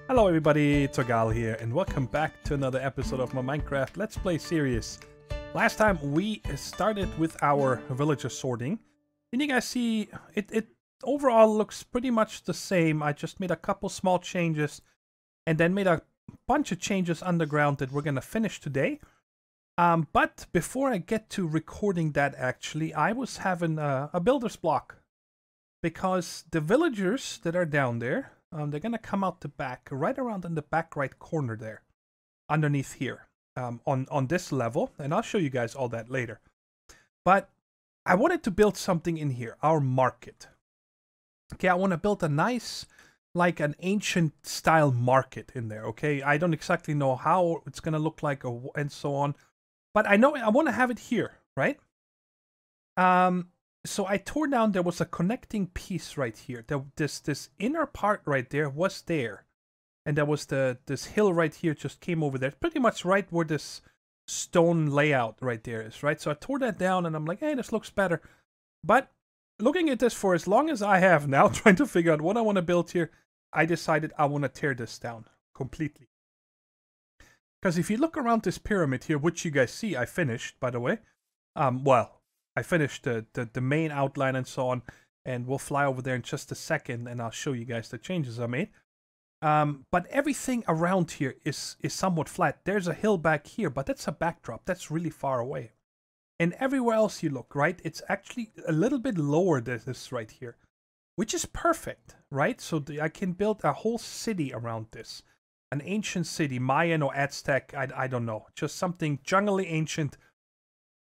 Hello everybody, Thorgal here, and welcome back to another episode of my Minecraft Let's Play series. Last time we started with our villager sorting, and you guys see it overall looks pretty much the same. I just made a couple small changes, and then made a bunch of changes underground that we're gonna finish today. But before I get to recording that, actually, I was having a builder's block. Because the villagers that are down there, they're gonna come out the back, right around in the back right corner there, underneath here, on this level, and I'll show you guys all that later. But I wanted to build something in here, our market. Okay, I want to build a nice, like an ancient style market in there. Okay, I don't exactly know how it's gonna look like and so on, but I know I want to have it here, right? So I tore down, there was a connecting piece right here. This inner part right there was there. And there was this hill right here just came over there. Pretty much right where this stone layout right there is, right? So I tore that down and I'm like, hey, this looks better. But looking at this for as long as I have now, trying to figure out what I want to build here, I decided I want to tear this down completely. Because if you look around this pyramid here, which you guys see, I finished, by the way. Well, I finished the main outline and so on, and we'll fly over there in just a second, and I'll show you guys the changes I made. But everything around here is somewhat flat. There's a hill back here, but that's a backdrop. That's really far away. And everywhere else you look, right, it's actually a little bit lower than this right here, which is perfect, right? So I can build a whole city around this. An ancient city, Mayan or Aztec, I don't know. Just something jungly ancient.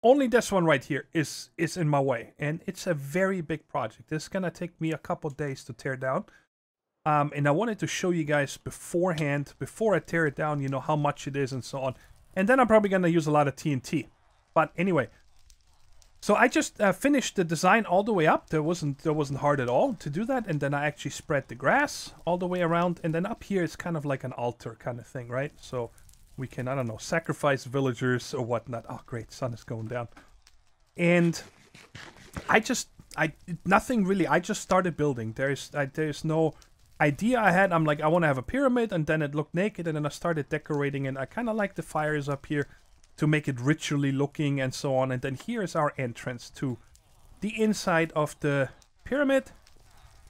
Only this one right here is in my way, and it's a very big project. This is gonna take me a couple days to tear down, and I wanted to show you guys beforehand, before I tear it down, you know, how much it is and so on. And then I'm probably gonna use a lot of TNT. But anyway, so I just finished the design all the way up. There wasn't hard at all to do that, and then I actually spread the grass all the way around, and then up here it's kind of like an altar kind of thing, right? So we can, I don't know, sacrifice villagers or whatnot. Oh, great, sun is going down. And nothing really. I just started building. There's no idea I had. I'm like, I want to have a pyramid, and then it looked naked, and then I started decorating, and I kind of like the fires up here to make it ritually looking and so on. And then here is our entrance to the inside of the pyramid.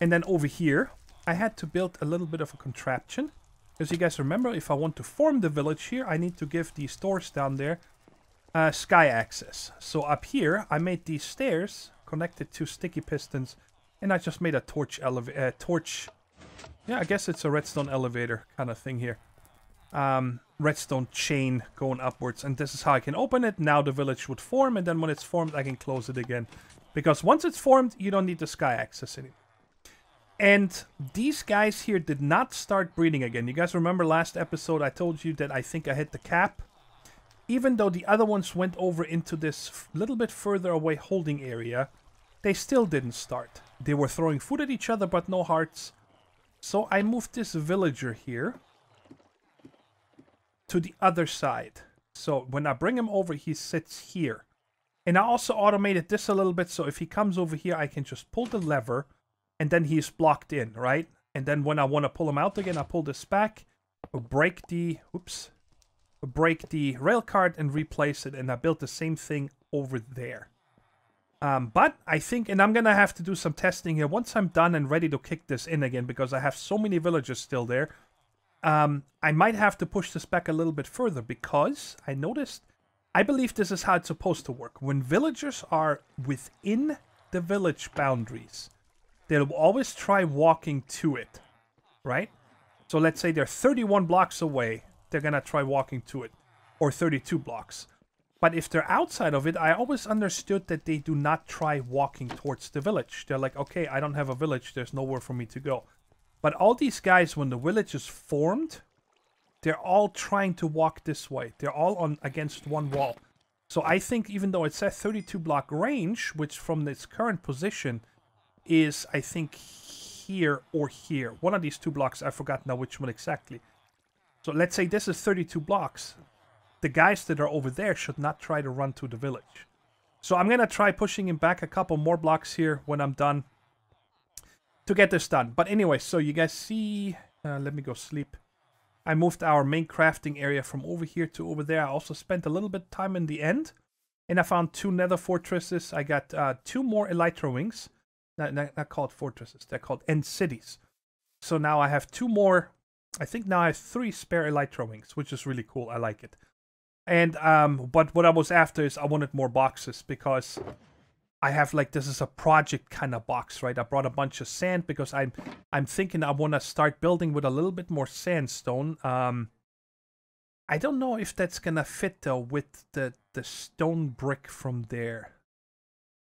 And then over here, I had to build a little bit of a contraption. Because you guys remember, if I want to form the village here, I need to give these doors down there sky access. So up here, I made these stairs connected to sticky pistons, and I just made a torch. Yeah, I guess it's a redstone elevator kind of thing here. Redstone chain going upwards, and this is how I can open it. Now the village would form, and then when it's formed, I can close it again. Because once it's formed, you don't need the sky access anymore. And these guys here did not start breeding again. You guys remember last episode I told you that I think I hit the cap? Even though the other ones went over into this little bit further away holding area, they still didn't start. They were throwing food at each other, but no hearts. So I moved this villager here to the other side. So when I bring him over, he sits here. And I also automated this a little bit, so if he comes over here, I can just pull the lever, and then he's blocked in, right? And then when I want to pull him out again, I pull this back, break the rail cart and replace it, and I built the same thing over there. But I think, and I'm gonna have to do some testing here once I'm done and ready to kick this in again, because I have so many villagers still there. I might have to push this back a little bit further, because I noticed, I believe this is how it's supposed to work. When villagers are within the village boundaries, they'll always try walking to it, right? So let's say they're 31 blocks away, they're gonna try walking to it, or 32 blocks. But if they're outside of it, I always understood that they do not try walking towards the village. They're like, okay, I don't have a village, there's nowhere for me to go. But all these guys, when the village is formed, they're all trying to walk this way. They're all on against one wall. So I think even though it says 32 block range, which from its current position is, I think, here or here. One of these two blocks, I forgot now which one exactly. So let's say this is 32 blocks. The guys that are over there should not try to run to the village. So I'm going to try pushing him back a couple more blocks here when I'm done to get this done. But anyway, so you guys see... let me go sleep. I moved our main crafting area from over here to over there. I also spent a little bit of time in the end. And I found 2 nether fortresses. I got 2 more elytra wings. Not called fortresses. They're called end cities. So now I have 2 more. I think now I have 3 spare elytra wings, which is really cool. I like it. And but what I was after is I wanted more boxes because I have like, this is a project kind of box, right? I brought a bunch of sand because I'm thinking I want to start building with a little bit more sandstone. I don't know if that's gonna fit though with the stone brick from there.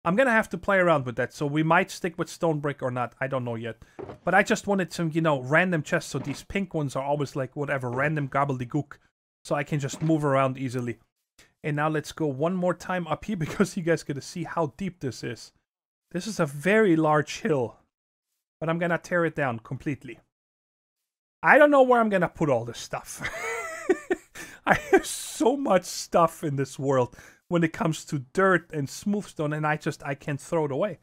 I'm gonna have to play around with that, so we might stick with stone brick or not. I don't know yet. But I just wanted some, you know, random chests, so these pink ones are always like whatever, random gobbledygook, so I can just move around easily. And now let's go one more time up here because you guys get to see how deep this is. This is a very large hill, but I'm gonna tear it down completely. I don't know where I'm gonna put all this stuff. I have so much stuff in this world when it comes to dirt and smooth stone, and I can't throw it away.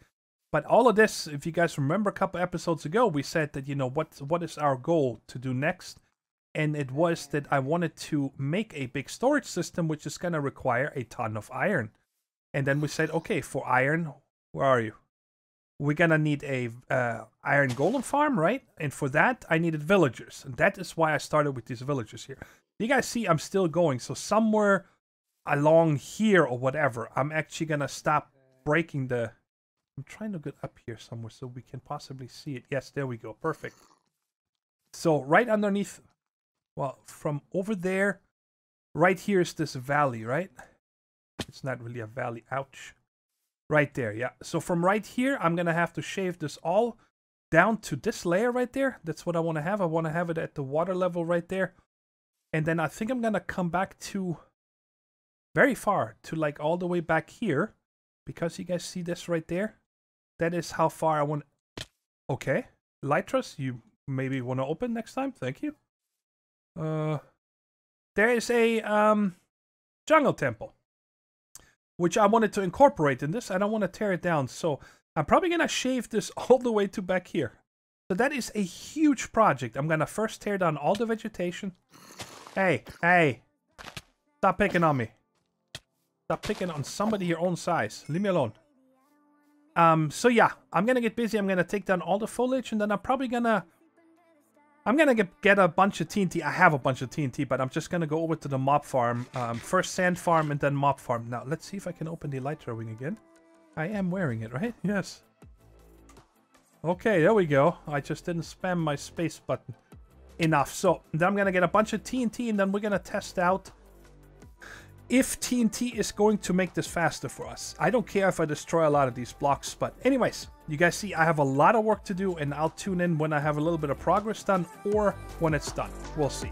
But all of this, if you guys remember a couple episodes ago, we said that, you know, what is our goal to do next? And it was that I wanted to make a big storage system, which is going to require a ton of iron. And then we said, okay, for iron, where are you? We're going to need a iron golem farm, right? And for that, I needed villagers. And that is why I started with these villagers here. You guys see I'm still going. So somewhere along here or whatever, I'm actually going to stop breaking the... I'm trying to get up here somewhere so we can possibly see it. Yes, there we go. Perfect. So right underneath... Well, from over there, right here is this valley, right? It's not really a valley. Ouch. Right there, yeah. So from right here, I'm going to have to shave this all down to this layer right there. That's what I want to have. I want to have it at the water level right there. And then I think I'm going to come back to very far, to like all the way back here. Because you guys see this right there? That is how far I want... Okay. Elytras, you maybe want to open next time? Thank you. There is a jungle temple, which I wanted to incorporate in this. I don't want to tear it down, so I'm probably gonna shave this all the way to back here. So that is a huge project. I'm gonna first tear down all the vegetation. Hey, stop picking on me. Stop picking on somebody your own size. Leave me alone. So yeah, I'm gonna get busy. I'm gonna take down all the foliage, and then I'm probably gonna get a bunch of TNT. I have a bunch of TNT, but I'm just going to go over to the mob farm. First sand farm and then mob farm. Now, let's see if I can open the elytra wing again. I am wearing it, right? Yes. Okay, there we go. I just didn't spam my space button enough. So, then I'm going to get a bunch of TNT, and then we're going to test out if TNT is going to make this faster for us. I don't care if I destroy a lot of these blocks, but anyways, you guys see I have a lot of work to do, and I'll tune in when I have a little bit of progress done or when it's done. We'll see.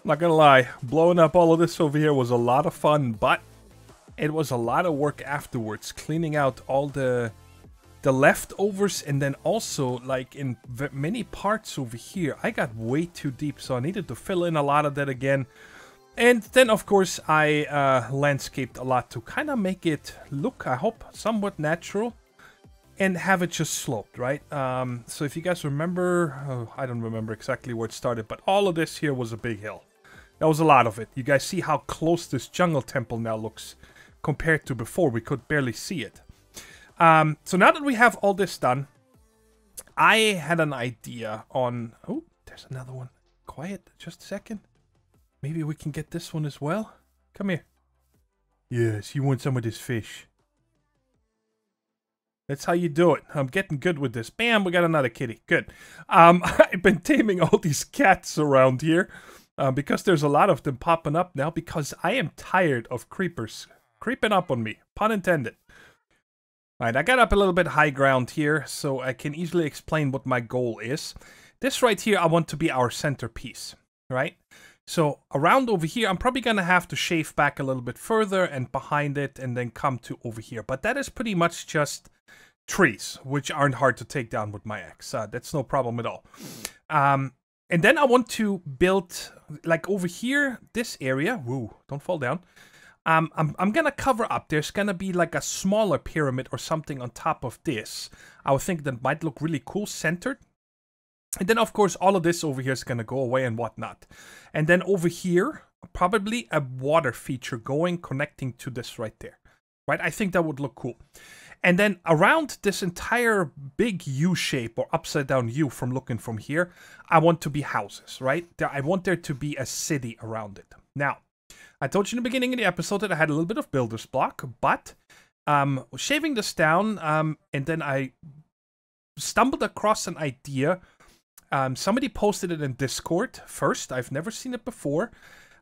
Not gonna lie, blowing up all of this over here was a lot of fun, but it was a lot of work afterwards, cleaning out all the the leftovers, and then also like in many parts over here, I got way too deep, so I needed to fill in a lot of that again. And then, of course, I landscaped a lot to kind of make it look, I hope, somewhat natural. And have it just sloped, right? So if you guys remember, I don't remember exactly where it started, but all of this here was a big hill. That was a lot of it. You guys see how close this jungle temple now looks compared to before. We could barely see it. So now that we have all this done, I had an idea on... Oh, there's another one. Quiet, just a second. Maybe we can get this one as well. Come here. Yes, you want some of this fish. That's how you do it. I'm getting good with this. Bam, we got another kitty. Good. I've been taming all these cats around here because there's a lot of them popping up now because I am tired of creepers creeping up on me. Pun intended. Alright, I got up a little bit high ground here so I can easily explain what my goal is. This right here, I want to be our centerpiece, right? So around over here, I'm probably going to have to shave back a little bit further and behind it and then come to over here. But that is pretty much just trees, which aren't hard to take down with my axe. That's no problem at all. And then I want to build, like over here, this area. Woo, don't fall down. I'm going to cover up. There's going to be like a smaller pyramid or something on top of this. I would think that might look really cool, centered. And then, of course, all of this over here is going to go away and whatnot. And then over here, probably a water feature going, connecting to this right there. Right? I think that would look cool. And then around this entire big U shape or upside down U from looking from here, I want to be houses, right? I want there to be a city around it. Now, I told you in the beginning of the episode that I had a little bit of builder's block, but shaving this down, and then I stumbled across an idea. Somebody posted it in Discord first. I've never seen it before.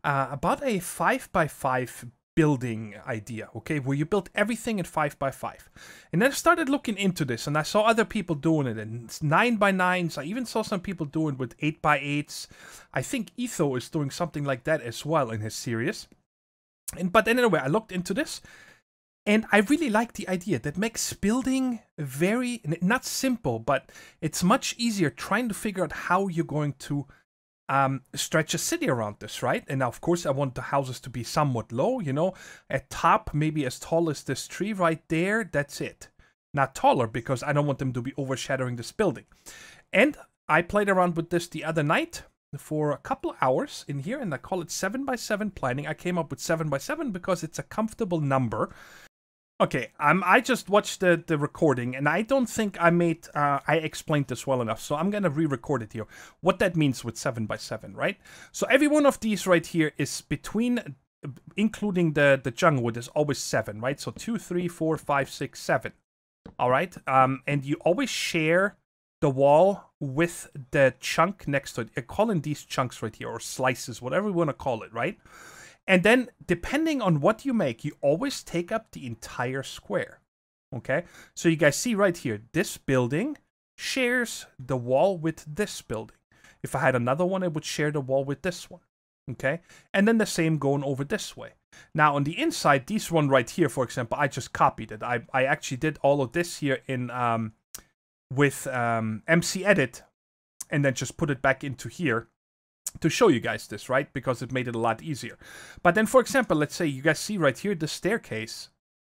About a 5x5 building idea, okay, where you build everything in 5x5. And then I started looking into this, and I saw other people doing it in 9x9s. I even saw some people doing it with 8x8s. I think Etho is doing something like that as well in his series. But anyway, I looked into this, and I really like the idea. That makes building very, not simple, but it's much easier trying to figure out how you're going to stretch a city around this, right? And now, of course, I want the houses to be somewhat low, you know, at top, maybe as tall as this tree right there. That's it. Not taller, because I don't want them to be overshadowing this building. And I played around with this the other night for a couple hours in here, and I call it 7x7 planning. I came up with 7x7 because it's a comfortable number. Okay, I just watched the recording, and I don't think I explained this well enough, so I'm going to re-record it here. What that means with 7x7, right? So every one of these right here is between, including the jungle wood, is always 7, right? So 2, 3, 4, 5, 6, 7. All right? And you always share the wall with the chunk next to it. I call in these chunks right here, or slices, whatever you want to call it, right? And then, depending on what you make, you always take up the entire square, okay? So you guys see right here, this building shares the wall with this building. If I had another one, it would share the wall with this one, okay? And then the same going over this way. Now, on the inside, this one right here, for example, I just copied it. I actually did all of this here in with MC Edit, and then just put it back into here to show you guys this, right? Because it made it a lot easier. But then, for example, let's say you guys see right here, the staircase,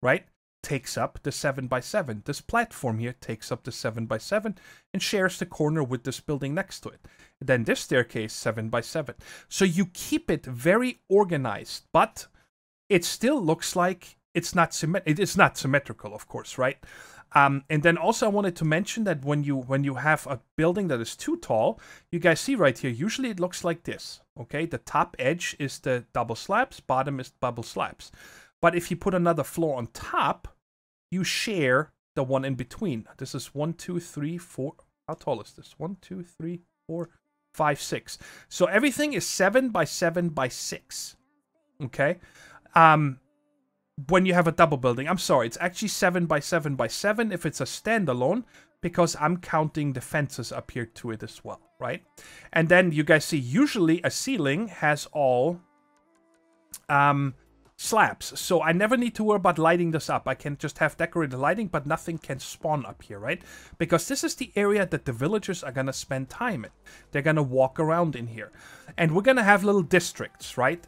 right, takes up the 7x7. This platform here takes up the 7x7 and shares the corner with this building next to it. Then this staircase, 7x7. So you keep it very organized, but it still looks like it's not symmetrical, of course, right? And then also I wanted to mention that when you have a building that is too tall, you guys see right here, usually it looks like this, okay? The top edge is the double slabs, bottom is double slabs. But if you put another floor on top, you share the one in between. This is 1, 2, 3, 4. How tall is this? 1, 2, 3, 4, 5, 6. So everything is 7x7x6, okay? When you have a double building, I'm sorry, it's actually 7x7x7 if it's a standalone, because I'm counting the fences up here to it as well, right? And then you guys see, usually a ceiling has all slabs. So I never need to worry about lighting this up. I can just have decorated lighting, but nothing can spawn up here, right? Because this is the area that the villagers are going to spend time in. They're going to walk around in here. And we're going to have little districts, right,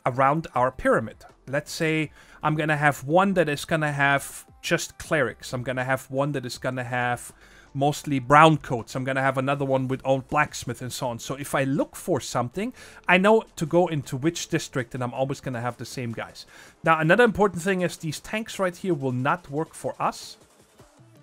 around our pyramid. Let's say I'm going to have one that is going to have just clerics. I'm going to have one that is going to have mostly brown coats. I'm going to have another one with old blacksmith and so on. So if I look for something, I know to go into which district, and I'm always going to have the same guys. Now, another important thing is these tanks right here will not work for us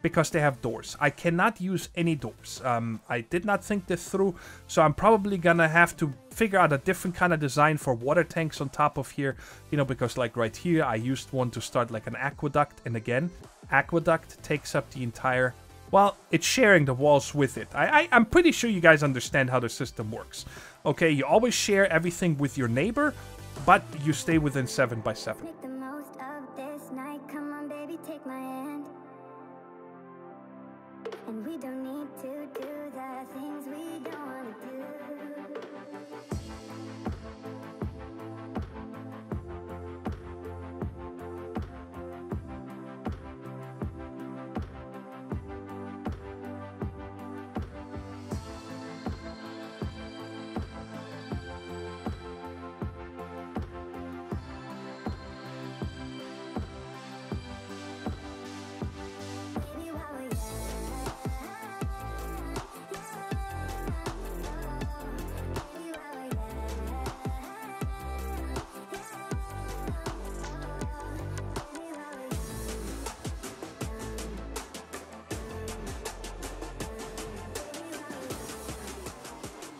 because they have doors. I cannot use any doors. I did not think this through, so I'm probably going to have to figure out a different kind of design for water tanks on top of here, you know, because like right here, I used one to start like an aqueduct, and again, aqueduct takes up the entire... Well, it's sharing the walls with it. I'm pretty sure you guys understand how the system works. Okay, you always share everything with your neighbor, but you stay within 7 by 7. Make the most of this night. Come on, baby, take my hand. And we don't need to do the things we don't want to do.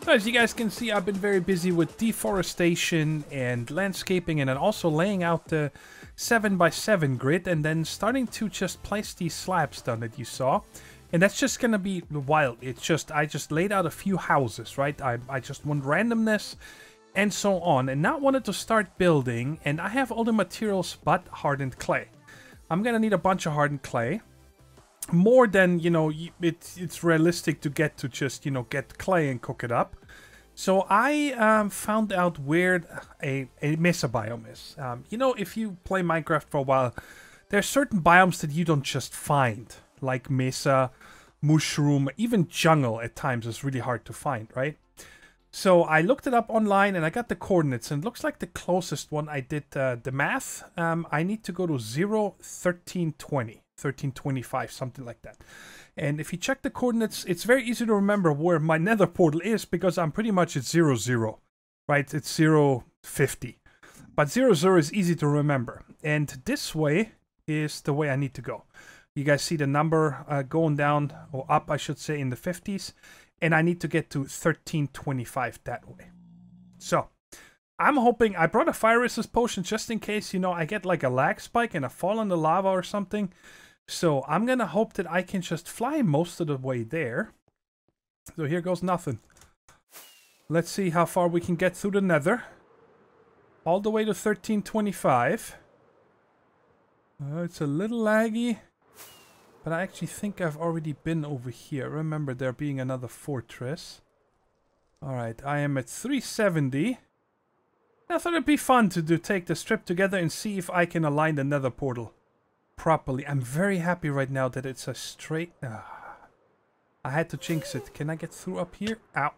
So as you guys can see, I've been very busy with deforestation and landscaping, and then also laying out the 7 by 7 grid, and then starting to just place these slabs down that you saw. And that's just gonna be wild. It's just, I just laid out a few houses, right? I just want randomness and so on. And now wanted to start building, and I have all the materials but hardened clay. I'm gonna need a bunch of hardened clay. More than, you know, it's realistic to get to just, you know, get clay and cook it up. So I found out where a Mesa biome is. You know, if you play Minecraft for a while, there are certain biomes that you don't just find. Like Mesa, Mushroom, even Jungle at times is really hard to find, right? So I looked it up online and I got the coordinates, and it looks like the closest one, I did the math. I need to go to 0, 13, 20. 1325, something like that. And if you check the coordinates, it's very easy to remember where my nether portal is, because I'm pretty much at 0, 0, right? It's 0, 50. But 0, 0 is easy to remember. And this way is the way I need to go. You guys see the number going down, or up, I should say, in the 50s. And I need to get to 1325 that way. So I'm hoping, I brought a fire resist potion just in case, you know, I get like a lag spike and I fall in the lava or something. So I'm gonna hope that I can just fly most of the way there. So here goes nothing. Let's see how far we can get through the nether. All the way to 1325. It's a little laggy. But I actually think I've already been over here. Remember there being another fortress. Alright, I am at 370. I thought it'd be fun to take the strip together and see if I can align the nether portal properly. I'm very happy right now that it's a straight... I had to jinx it. Can I get through up here? Ow.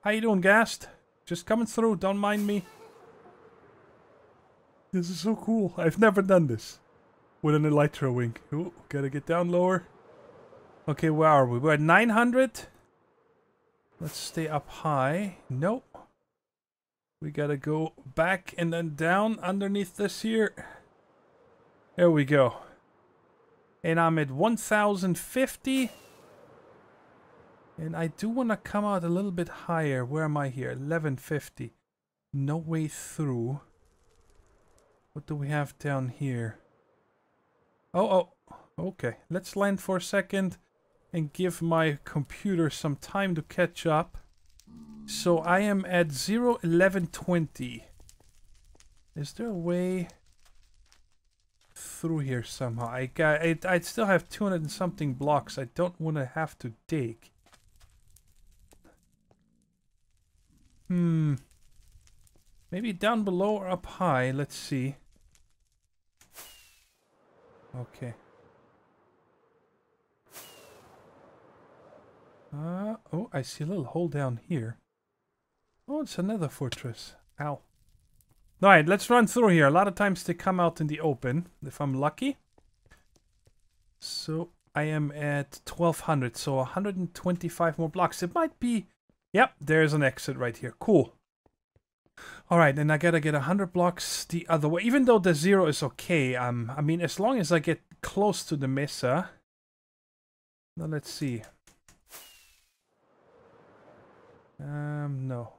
How you doing, Gast? Just coming through. Don't mind me. This is so cool. I've never done this with an elytra wing. Ooh, gotta get down lower. Okay, where are we? We're at 900. Let's stay up high. Nope. We gotta go back and then down underneath this here. There we go. And I'm at 1050. And I do want to come out a little bit higher. Where am I here? 1150. No way through. What do we have down here? Oh, okay. Let's land for a second and give my computer some time to catch up. So I am at 0, 1120. Is there a way through here somehow? I still have 200 and something blocks. I don't want to have to dig. Maybe down below or up high. Let's see. Okay. Oh, I see a little hole down here. Oh, it's another fortress. Ow. Alright, let's run through here. A lot of times they come out in the open, if I'm lucky. So, I am at 1200, so 125 more blocks. It might be... Yep, there's an exit right here. Cool. Alright, and I gotta get 100 blocks the other way. Even though the 0 is okay, I mean, as long as I get close to the Mesa... Now, let's see. No.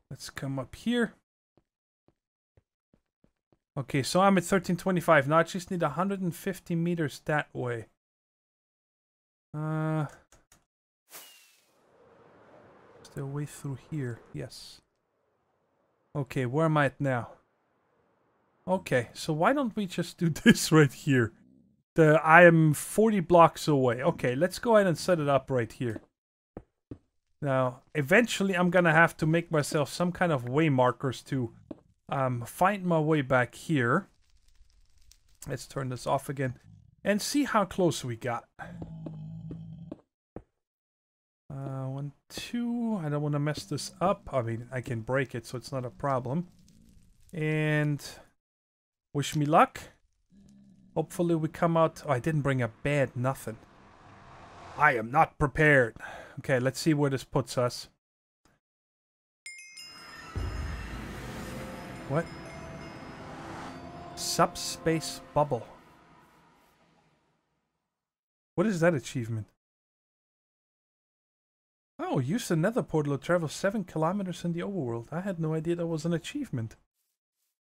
Let's come up here. Okay, so I'm at 1325. Now I just need 150 meters that way. Is there a way through here? Yes. Okay, where am I at now? Okay, so why don't we just do this right here? I am 40 blocks away. Okay, let's go ahead and set it up right here. Now, eventually I'm gonna have to make myself some kind of way markers to find my way back here. Let's turn this off again and see how close we got. 1, 2. I don't want to mess this up. I mean, I can break it, so it's not a problem. And wish me luck. Hopefully we come out... Oh, I didn't bring a bed, nothing. I am not prepared. Okay, let's see where this puts us. What? Subspace bubble. What is that achievement? Oh, use the nether portal to travel 7 kilometers in the overworld. I had no idea that was an achievement.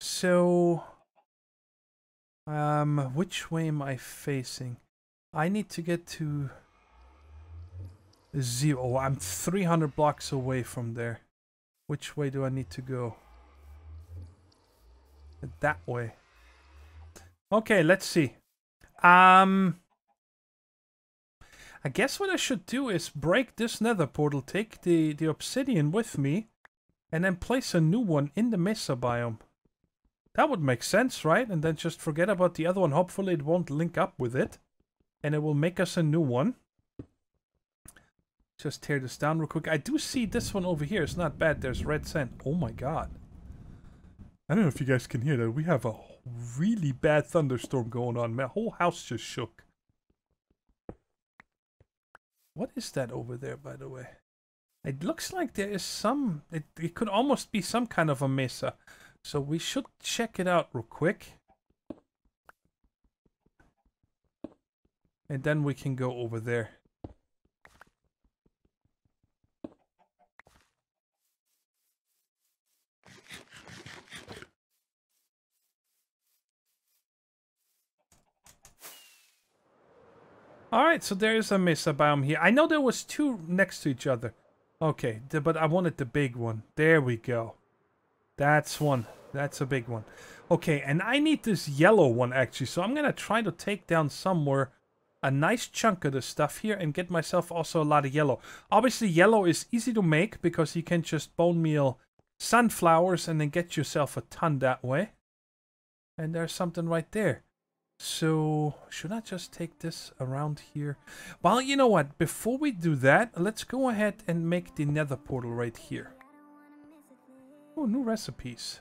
So... which way am I facing? I need to get to... 0. Oh, I'm 300 blocks away from there. Which way do I need to go? That way. Okay, let's see. I guess what I should do is break this nether portal, take the obsidian with me, and then place a new one in the Mesa biome. That would make sense, right? And then just forget about the other one. Hopefully it won't link up with it. And it will make us a new one. Just tear this down real quick. I do see this one over here. It's not bad. There's red sand. Oh my god. I don't know if you guys can hear that. We have a really bad thunderstorm going on. My whole house just shook. What is that over there, by the way? It looks like there is some... It could almost be some kind of a mesa. So we should check it out real quick. And then we can go over there. Alright, so there is a Mesa biome here. I know there was 2 next to each other. Okay, but I wanted the big one. There we go. That's one. That's a big one. Okay, and I need this yellow one actually. So I'm going to try to take down somewhere a nice chunk of the stuff here and get myself also a lot of yellow. Obviously, yellow is easy to make because you can just bone meal sunflowers and then get yourself a ton that way. And there's something right there. So, should I just take this around here? Well, you know what? Before we do that, let's go ahead and make the nether portal right here. Oh, new recipes.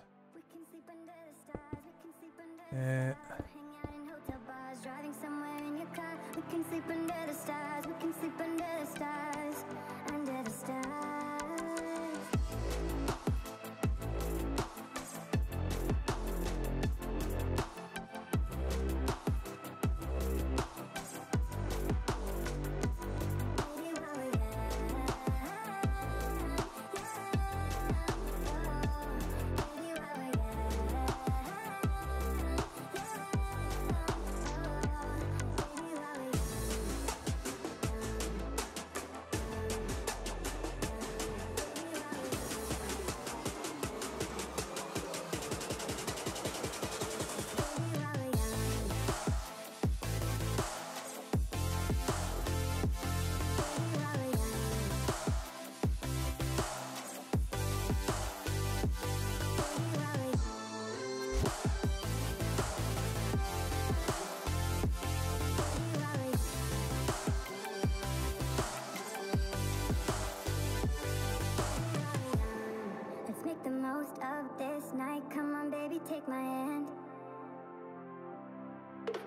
take my hand.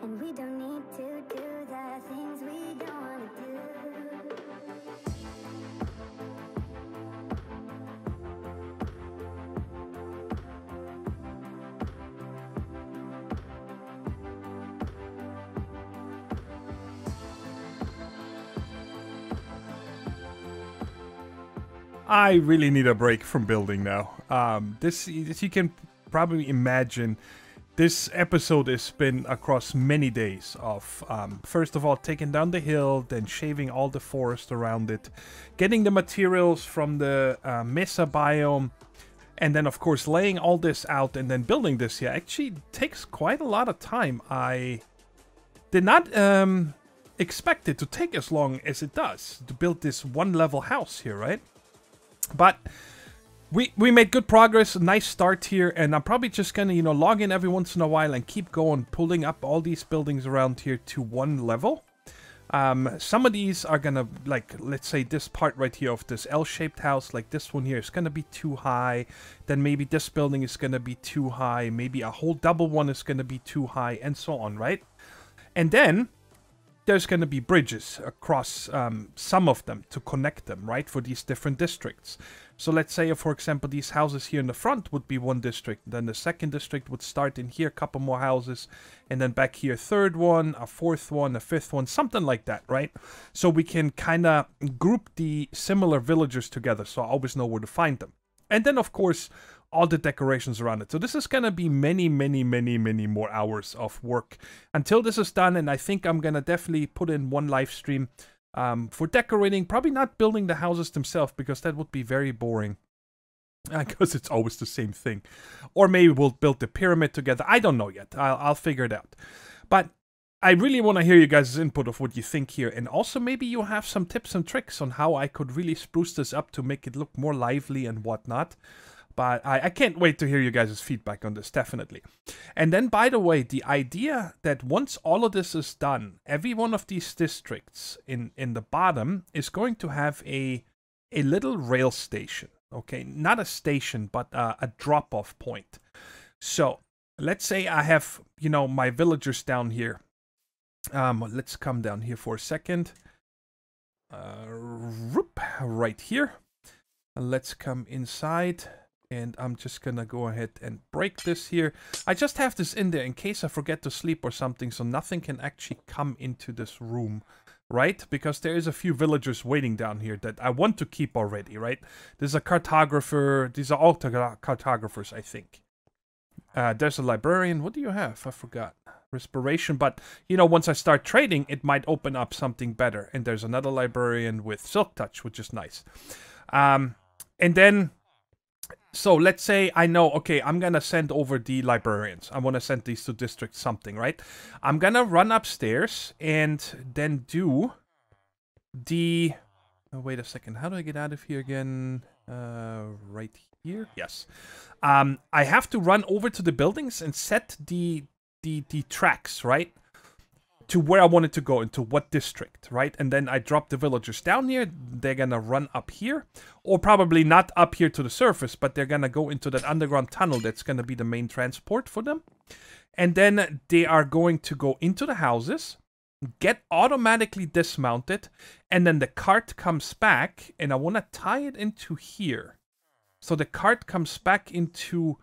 And we don't need to do the things we don't wanna do. I really need a break from building now. This, as you can probably imagine, this episode has been across many days of, first of all, taking down the hill, then shaving all the forest around it, getting the materials from the Mesa biome, and then, of course, laying all this out and then building this here. Actually takes quite a lot of time. I did not expect it to take as long as it does to build this one-level house here, right? But we made good progress, a nice start here, and I'm probably just gonna, you know, log in every once in a while and keep going, pulling up all these buildings around here to one level. Some of these are gonna, like, let's say this part right here of this L-shaped house, like this one here, is gonna be too high. Then maybe this building is gonna be too high. Maybe a whole double one is gonna be too high, and so on, right? And then there's going to be bridges across some of them to connect them, right, for these different districts. So let's say, for example, these houses here in the front would be one district. Then the second district would start in here, a couple more houses, and then back here, third one, a fourth one, a fifth one, something like that, right? So we can kind of group the similar villagers together, so I always know where to find them. And then, of course, all the decorations around it. So this is going to be many, many, many, many more hours of work until this is done. And I think I'm going to definitely put in one live stream for decorating. Probably not building the houses themselves, because that would be very boring. Because it's always the same thing. Or maybe we'll build the pyramid together. I don't know yet. I'll figure it out. But I really want to hear you guys' input of what you think here. And also maybe you have some tips and tricks on how I could really spruce this up to make it look more lively and whatnot. But I can't wait to hear you guys' feedback on this, definitely. And then, by the way, the idea that once all of this is done, every one of these districts in the bottom is going to have a little rail station. Okay, not a station, but a drop-off point. So, let's say I have, you know, my villagers down here. Let's come down here for a second. Right here. Let's come inside. And I'm just gonna go ahead and break this here. I just have this in there in case I forget to sleep or something, so nothing can actually come into this room, right? Because there is a few villagers waiting down here that I want to keep already, right? There's a cartographer. These are all cartographers, I think. There's a librarian. What do you have? I forgot. Respiration. But, you know, once I start trading, it might open up something better. And there's another librarian with Silk Touch, which is nice. And then... So let's say I know, okay, I'm going to send over the librarians. I want to send these to district something, right? I'm going to run upstairs and then do the... Oh, wait a second. How do I get out of here again? Right here? Yes. I have to run over to the buildings and set the tracks, right? To where I want it to go, into what district, right? And then I drop the villagers down here. They're gonna run up here, or probably not up here to the surface, but they're gonna go into that underground tunnel that's gonna be the main transport for them. And then they are going to go into the houses, get automatically dismounted, and then the cart comes back, and I want to tie it into here. So the cart comes back into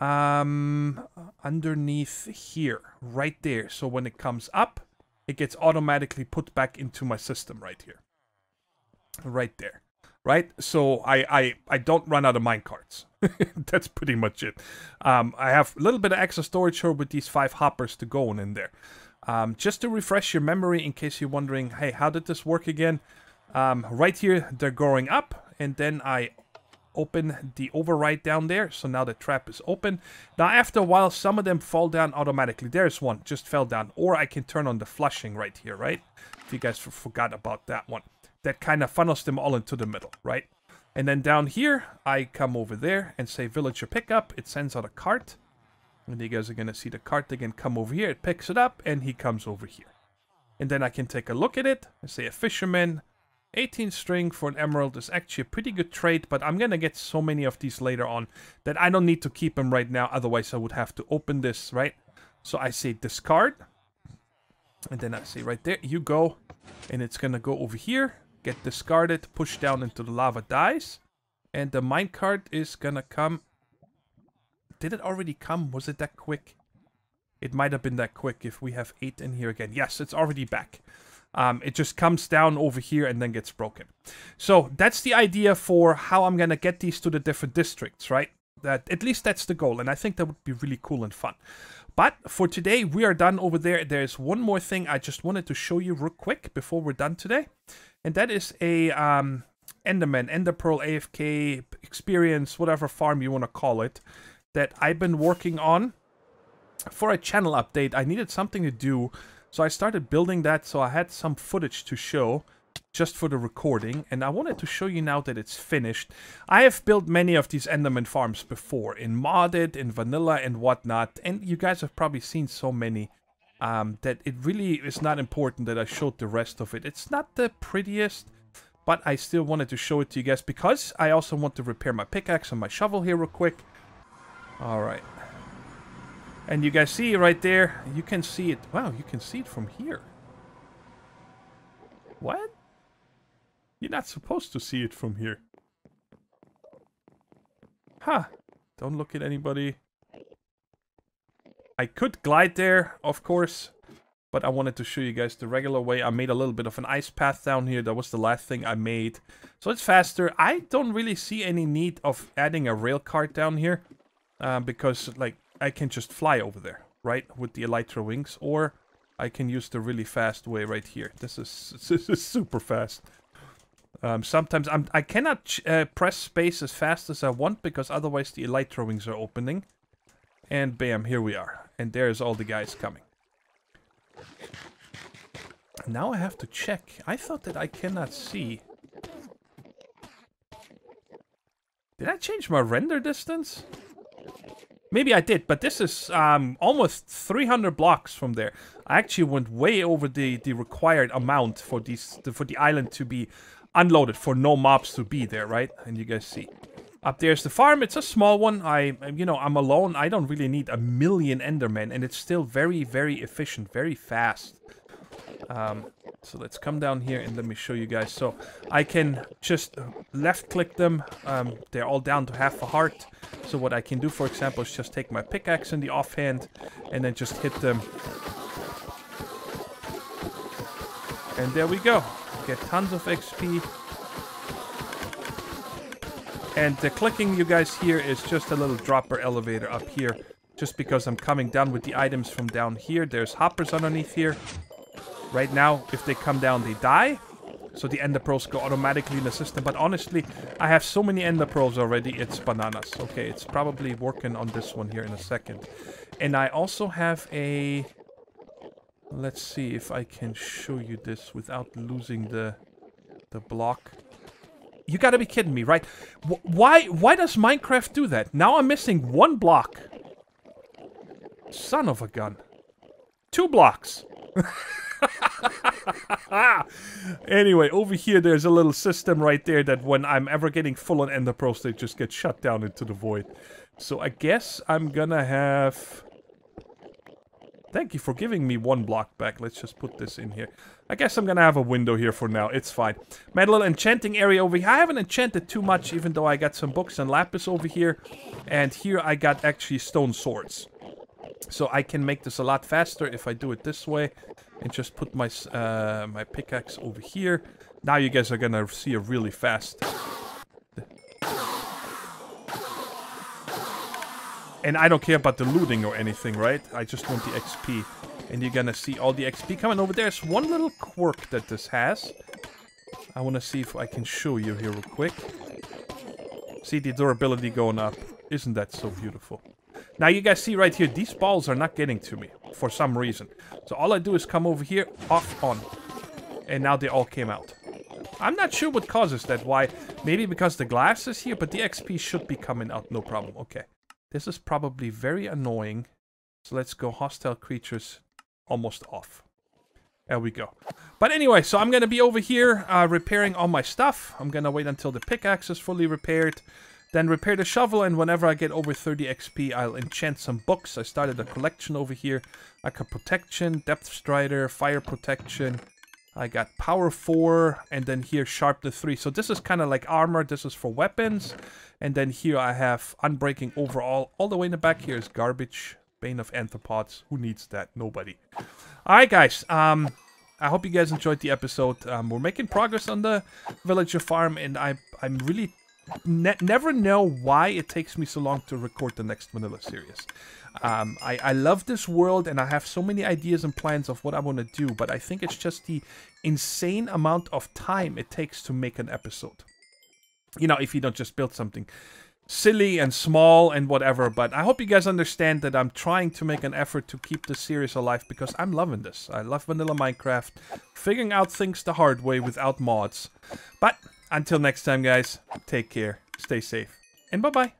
underneath here, right there. So when it comes up, it gets automatically put back into my system right here. Right there. Right? So I don't run out of minecarts. That's pretty much it. I have a little bit of extra storage here with these 5 hoppers to go in there. Just to refresh your memory in case you're wondering, hey, how did this work again? Right here, they're going up, and then I open the override down there, so now the trap is open. Now after a while, some of them fall down automatically. There's one, just fell down. Or I can turn on the flushing right here, right? If you guys forgot about that one. That kind of funnels them all into the middle, right? And then down here, I come over there and say villager pickup. It sends out a cart. And you guys are going to see the cart again come over here. It picks it up, and he comes over here. And then I can take a look at it and say a fisherman. 18 string for an emerald is actually a pretty good trade, but I'm gonna get so many of these later on that I don't need to keep them right now, otherwise I would have to open this, right? So I say discard, and then I say right there, you go, and it's gonna go over here, get discarded, push down into the lava dies, and the minecart is gonna come. Did it already come? Was it that quick? It might have been that quick if we have 8 in here again. Yes, it's already back. It just comes down over here and then gets broken. So that's the idea for how I'm gonna get these to the different districts, right? That at least that's the goal, and I think that would be really cool and fun. But for today, we are done over there. There's one more thing I just wanted to show you real quick before we're done today, and that is a Enderman, Ender Pearl AFK experience, whatever farm you want to call it, that I've been working on for a channel update. I needed something to do. So I started building that, so I had some footage to show just for the recording, and I wanted to show you now that it's finished. I have built many of these Enderman farms before, in modded, in vanilla, and whatnot, and you guys have probably seen so many that it really is not important that I showed the rest of it. It's not the prettiest, but I still wanted to show it to you guys because I also want to repair my pickaxe and my shovel here real quick. Alright. And you guys see right there, you can see it. Wow, you can see it from here. What? You're not supposed to see it from here. Huh. Don't look at anybody. I could glide there, of course. But I wanted to show you guys the regular way. I made a little bit of an ice path down here. That was the last thing I made. So it's faster. I don't really see any need of adding a rail cart down here. Because, like, I can just fly over there, right, with the elytra wings, or I can use the really fast way right here. This is super fast. Sometimes I cannot press space as fast as I want because otherwise the elytra wings are opening. And bam, here we are. And there's all the guys coming. Now I have to check. I thought that I cannot see. Did I change my render distance? Maybe I did, but this is almost 300 blocks from there. I actually went way over the required amount for for the island to be unloaded, for no mobs to be there, right? And you guys see. Up there's the farm. It's a small one. I'm alone. I don't really need a million Endermen, and it's still very, very efficient, very fast. So let's come down here and let me show you guys. So I can just left click them. They're all down to half a heart. So what I can do, for example, is just take my pickaxe in the offhand and then just hit them. And there we go. Get tons of XP. And the clicking you guys hear is just a little dropper elevator up here. Just because I'm coming down with the items from down here. There's hoppers underneath here. Right now, if they come down, they die. So the ender pearls go automatically in the system. But honestly, I have so many ender pearls already, it's bananas. Okay, it's probably working on this one here in a second. And I also have a... Let's see if I can show you this without losing the block. You gotta be kidding me, right? Why does Minecraft do that? Now I'm missing 1 block. Son of a gun. 2 blocks. Anyway, over here there's a little system right there that when I'm ever getting full on ender pearls, they just get shut down into the void. So I guess I'm gonna have... Thank you for giving me 1 block back. Let's just put this in here. I guess I'm gonna have a window here for now. It's fine. My little enchanting area over here. I haven't enchanted too much, even though I got some books and lapis over here. And here I got actually stone swords. So I can make this a lot faster if I do it this way. And just put my my pickaxe over here. Now you guys are gonna see a really fast... And I don't care about the looting or anything, right? I just want the XP. And you're gonna see all the XP coming over. There's one little quirk that this has. I wanna see if I can show you here real quick. See the durability going up. Isn't that so beautiful? Now you guys see right here, these balls are not getting to me for some reason. So all I do is come over here, off, on. And now they all came out. I'm not sure what causes that. Why? Maybe because the glass is here, but the XP should be coming out, no problem. Okay. This is probably very annoying. So let's go hostile creatures almost off. There we go. But anyway, so I'm going to be over here repairing all my stuff. I'm going to wait until the pickaxe is fully repaired. Then repair the shovel, and whenever I get over 30 XP, I'll enchant some books. I started a collection over here. I got protection, depth strider, fire protection. I got power 4, and then here sharpness 3. So this is kind of like armor. This is for weapons. And then here I have unbreaking overall. All the way in the back here is garbage. Bane of Anthropods. Who needs that? Nobody. Alright, guys. I hope you guys enjoyed the episode. We're making progress on the villager farm, and I'm really... never know why it takes me so long to record the next vanilla series. I love this world, and I have so many ideas and plans of what I want to do, but I think it's just the insane amount of time it takes to make an episode. You know, if you don't just build something silly and small and whatever. But I hope you guys understand that I'm trying to make an effort to keep this series alive, because I'm loving this. I love vanilla Minecraft, figuring out things the hard way without mods. But until next time, guys, take care, stay safe, and bye-bye.